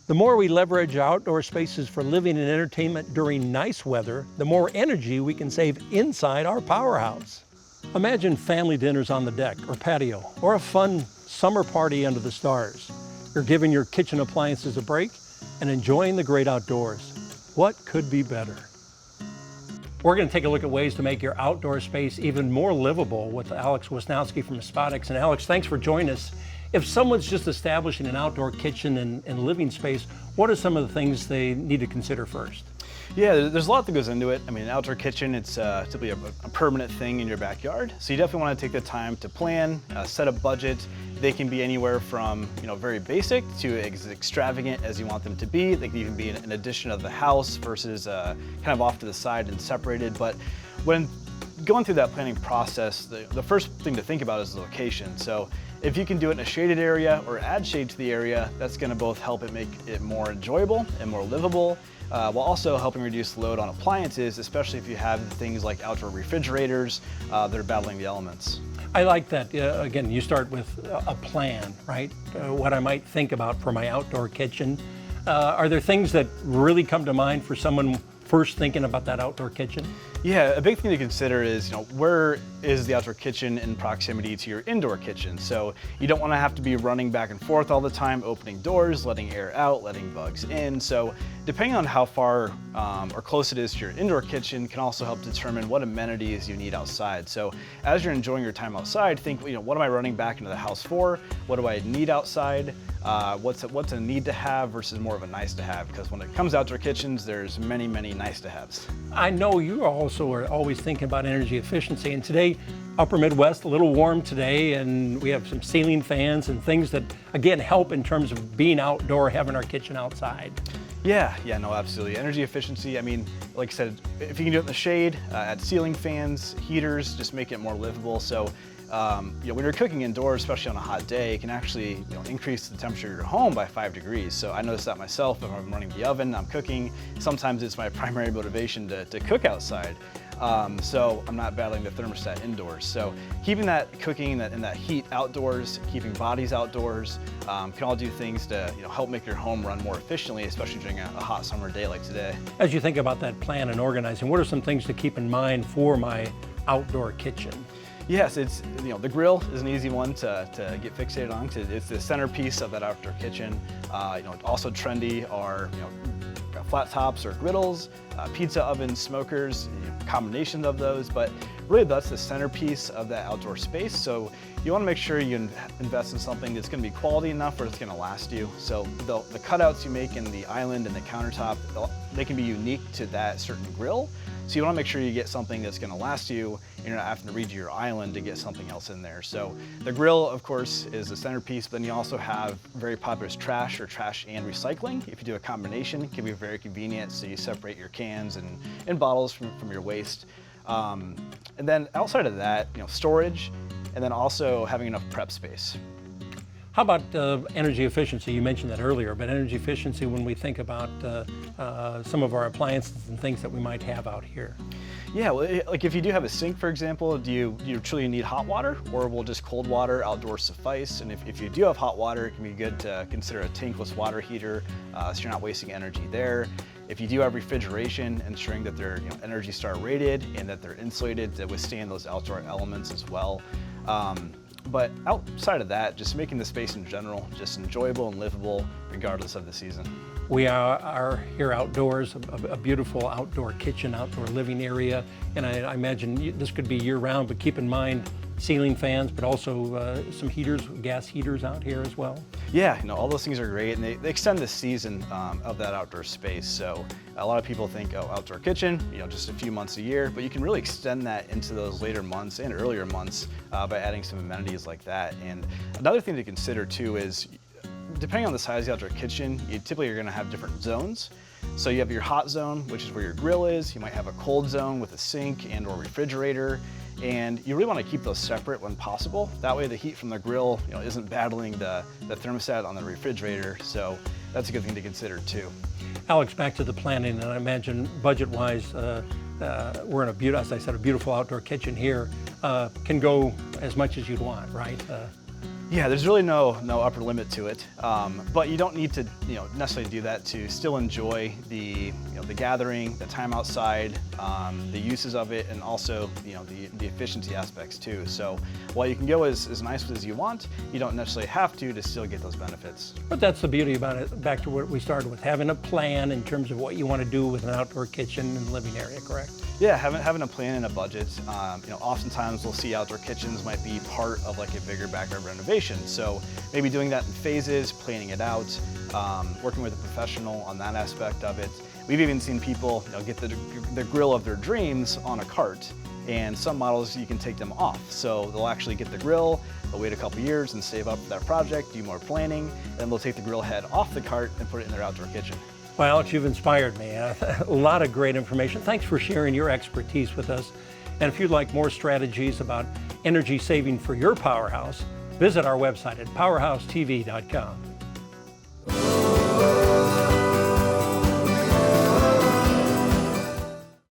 The more we leverage outdoor spaces for living and entertainment during nice weather, the more energy we can save inside our PowerHouse. Imagine family dinners on the deck or patio, or a fun summer party under the stars. You're giving your kitchen appliances a break and enjoying the great outdoors. What could be better? We're going to take a look at ways to make your outdoor space even more livable with Alex Wisnowski from Spotics. And Alex, thanks for joining us. If someone's just establishing an outdoor kitchen and living space, what are some of the things they need to consider first? Yeah, there's a lot that goes into it. I mean, an outdoor kitchen, it's typically a permanent thing in your backyard. So you definitely want to take the time to plan, set a budget. They can be anywhere from very basic to as extravagant as you want them to be. They can even be an addition of the house versus kind of off to the side and separated. But when going through that planning process, the first thing to think about is the location. So if you can do it in a shaded area or add shade to the area, that's going to both help it make it more enjoyable and more livable, while also helping reduce load on appliances, especially if you have things like outdoor refrigerators that are battling the elements. I like that. Again, you start with a plan, right? What I might think about for my outdoor kitchen. Are there things that really come to mind for someone first thinking about that outdoor kitchen? Yeah, a big thing to consider is, where is the outdoor kitchen in proximity to your indoor kitchen? So you don't want to have to be running back and forth all the time, opening doors, letting air out, letting bugs in. So depending on how far or close it is to your indoor kitchen can also help determine what amenities you need outside. So as you're enjoying your time outside, think, what am I running back into the house for? What do I need outside? What's a need to have versus more of a nice to have? Because when it comes to outdoor kitchens, there's many, many nice to haves. I know you also are always thinking about energy efficiency, and today, upper Midwest, a little warm today, and we have some ceiling fans and things that, again, help in terms of being outdoor, having our kitchen outside. Yeah, no, absolutely. Energy efficiency, I mean, like I said, if you can do it in the shade, add ceiling fans, heaters, just make it more livable. So when you're cooking indoors, especially on a hot day, it can actually increase the temperature of your home by 5 degrees. So I noticed that myself. If I'm running the oven, I'm cooking. Sometimes it's my primary motivation to cook outside. So I'm not battling the thermostat indoors. So keeping that cooking and that heat outdoors, keeping bodies outdoors, can all do things to help make your home run more efficiently, especially during a hot summer day like today. As you think about that plan and organizing, what are some things to keep in mind for my outdoor kitchen? Yes, it's the grill is an easy one to get fixated on because it's the centerpiece of that outdoor kitchen. Also trendy are flat tops or griddles, pizza ovens, smokers, combinations of those, but really that's the centerpiece of that outdoor space. So you want to make sure you invest in something that's going to be quality enough or it's going to last you. So the cutouts you make in the island and the countertop, they can be unique to that certain grill. So you want to make sure you get something that's going to last you and you're not having to redo your island to get something else in there. So the grill, of course, is the centerpiece, but then you also have very popular trash or trash and recycling. If you do a combination, it can be very convenient. So you separate your cans and bottles from your waste. And then outside of that, storage, and then also having enough prep space. How about energy efficiency? You mentioned that earlier, but energy efficiency when we think about some of our appliances and things that we might have out here. Yeah, well, like if you do have a sink, for example, do you truly need hot water, or will just cold water outdoors suffice? And if you do have hot water, it can be good to consider a tankless water heater, so you're not wasting energy there. If you do have refrigeration, ensuring that they're Energy Star rated and that they're insulated to withstand those outdoor elements as well. But outside of that, just making the space in general just enjoyable and livable regardless of the season. We are here outdoors, a beautiful outdoor kitchen, outdoor living area, and I imagine this could be year-round, but keep in mind ceiling fans, but also some heaters, gas heaters out here as well. Yeah, all those things are great, and they extend the season of that outdoor space. So a lot of people think, oh, outdoor kitchen, just a few months a year, but you can really extend that into those later months and earlier months by adding some amenities like that. And another thing to consider too is, depending on the size of the outdoor kitchen, you typically are going to have different zones. So you have your hot zone, which is where your grill is. You might have a cold zone with a sink and or refrigerator. And you really want to keep those separate when possible. That way the heat from the grill isn't battling the thermostat on the refrigerator. So that's a good thing to consider too. Alex, back to the planning, and I imagine budget-wise, we're in a beautiful outdoor kitchen here. Can go as much as you'd want, right? Yeah, there's really no upper limit to it, but you don't need to necessarily do that to still enjoy the the gathering, the time outside, the uses of it, and also the efficiency aspects too. So while you can go as nice as you want, you don't necessarily have to still get those benefits. But that's the beauty about it, back to what we started with, having a plan in terms of what you want to do with an outdoor kitchen and living area, correct? Yeah, having a plan and a budget. Oftentimes we'll see outdoor kitchens might be part of like a bigger backyard renovation. So maybe doing that in phases, planning it out, working with a professional on that aspect of it. We've even seen people get the grill of their dreams on a cart, and some models you can take them off. So they'll actually get the grill, they'll wait a couple years and save up for that project, do more planning, and they'll take the grill head off the cart and put it in their outdoor kitchen. Well, Alex, you've inspired me. A lot of great information. Thanks for sharing your expertise with us. And if you'd like more strategies about energy saving for your PowerHouse, visit our website at powerhousetv.com.